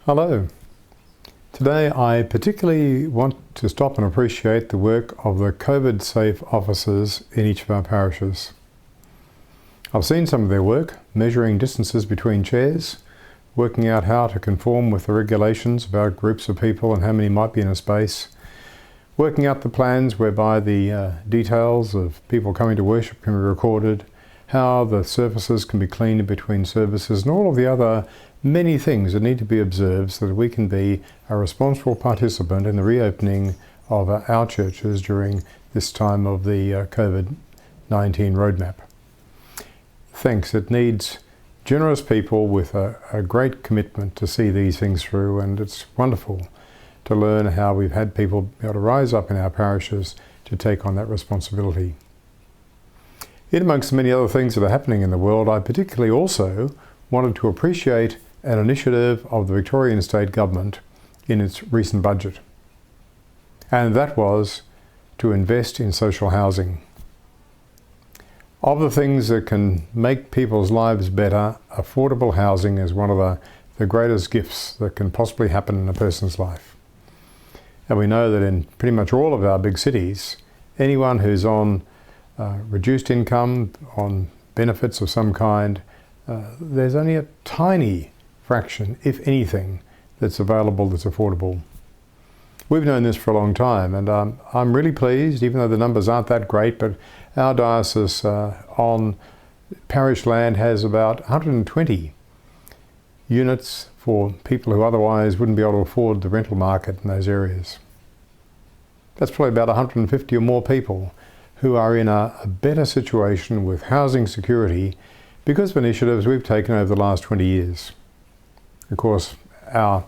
Hello. Today I particularly want to stop and appreciate the work of the COVID-safe officers in each of our parishes. I've seen some of their work, measuring distances between chairs, working out how to conform with the regulations about groups of people and how many might be in a space, working out the plans whereby the details of people coming to worship can be recorded, how the surfaces can be cleaned between services, and all of the other many things that need to be observed so that we can be a responsible participant in the reopening of our churches during this time of the COVID-19 roadmap. Thanks. It needs generous people with a great commitment to see these things through, and it's wonderful to learn how we've had people be able to rise up in our parishes to take on that responsibility. In amongst the many other things that are happening in the world, I particularly also wanted to appreciate an initiative of the Victorian State Government in its recent budget, and that was to invest in social housing. Of the things that can make people's lives better, affordable housing is one of the greatest gifts that can possibly happen in a person's life. And we know that in pretty much all of our big cities, anyone who's on reduced income, on benefits of some kind, there's only a tiny fraction, if anything, that's available that's affordable. We've known this for a long time, and I'm really pleased, even though the numbers aren't that great, but our diocese on parish land has about 120 units for people who otherwise wouldn't be able to afford the rental market in those areas. That's probably about 150 or more people who are in a better situation with housing security because of initiatives we've taken over the last 20 years. Of course, our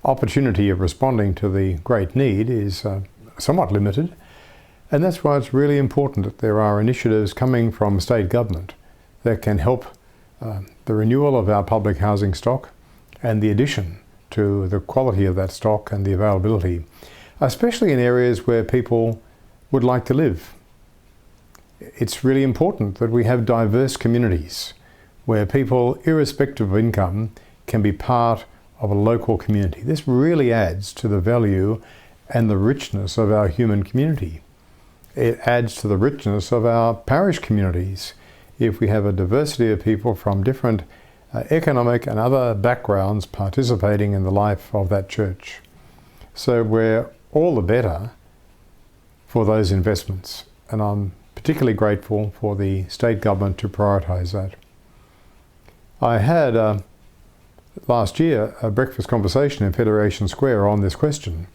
opportunity of responding to the great need is somewhat limited, and that's why it's really important that there are initiatives coming from state government that can help the renewal of our public housing stock and the addition to the quality of that stock and the availability, especially in areas where people would like to live. It's really important that we have diverse communities where people, irrespective of income, can be part of a local community. This really adds to the value and the richness of our human community. It adds to the richness of our parish communities if we have a diversity of people from different economic and other backgrounds participating in the life of that church. So we're all the better for those investments, and I'm particularly grateful for the state government to prioritise that. I had last year a breakfast conversation in Federation Square on this question.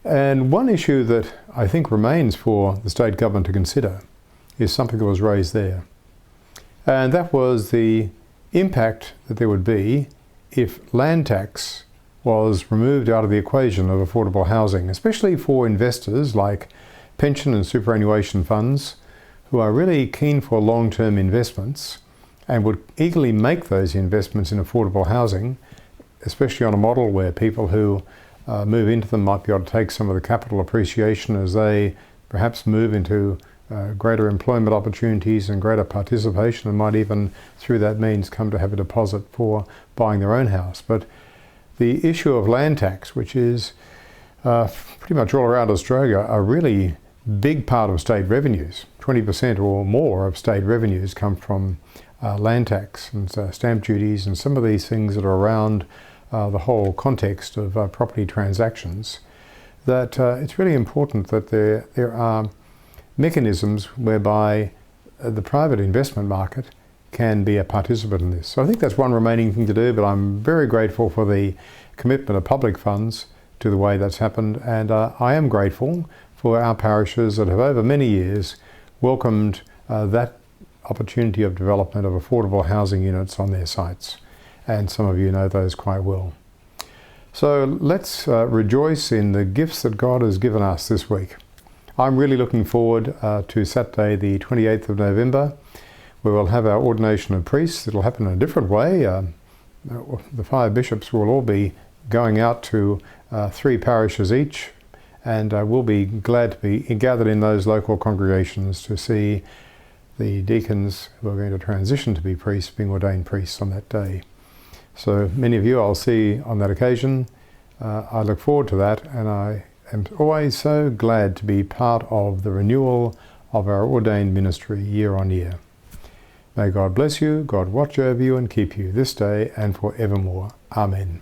And one issue that I think remains for the state government to consider is something that was raised there. And that was the impact that there would be if land tax was removed out of the equation of affordable housing, especially for investors like pension and superannuation funds who are really keen for long-term investments and would eagerly make those investments in affordable housing, especially on a model where people who move into them might be able to take some of the capital appreciation as they perhaps move into greater employment opportunities and greater participation, and might even through that means come to have a deposit for buying their own house. But the issue of land tax, which is pretty much all around Australia, a really big part of state revenues, 20% or more of state revenues come from land tax and stamp duties and some of these things that are around the whole context of property transactions, that it's really important that there are mechanisms whereby the private investment market can be a participant in this. So I think that's one remaining thing to do, but I'm very grateful for the commitment of public funds to the way that's happened, and I am grateful for our parishes that have over many years welcomed that opportunity of development of affordable housing units on their sites, and some of you know those quite well. So let's rejoice in the gifts that God has given us this week. I'm really looking forward to Saturday the 28th of November, where we'll have our ordination of priests. It'll happen in a different way. The 5 bishops will all be going out to 3 parishes each, and we'll be glad to be gathered in those local congregations to see the deacons who are going to transition to be priests being ordained priests on that day. So many of you I'll see on that occasion. I look forward to that, and I am always so glad to be part of the renewal of our ordained ministry year on year. May God bless you, God watch over you and keep you this day and forevermore. Amen.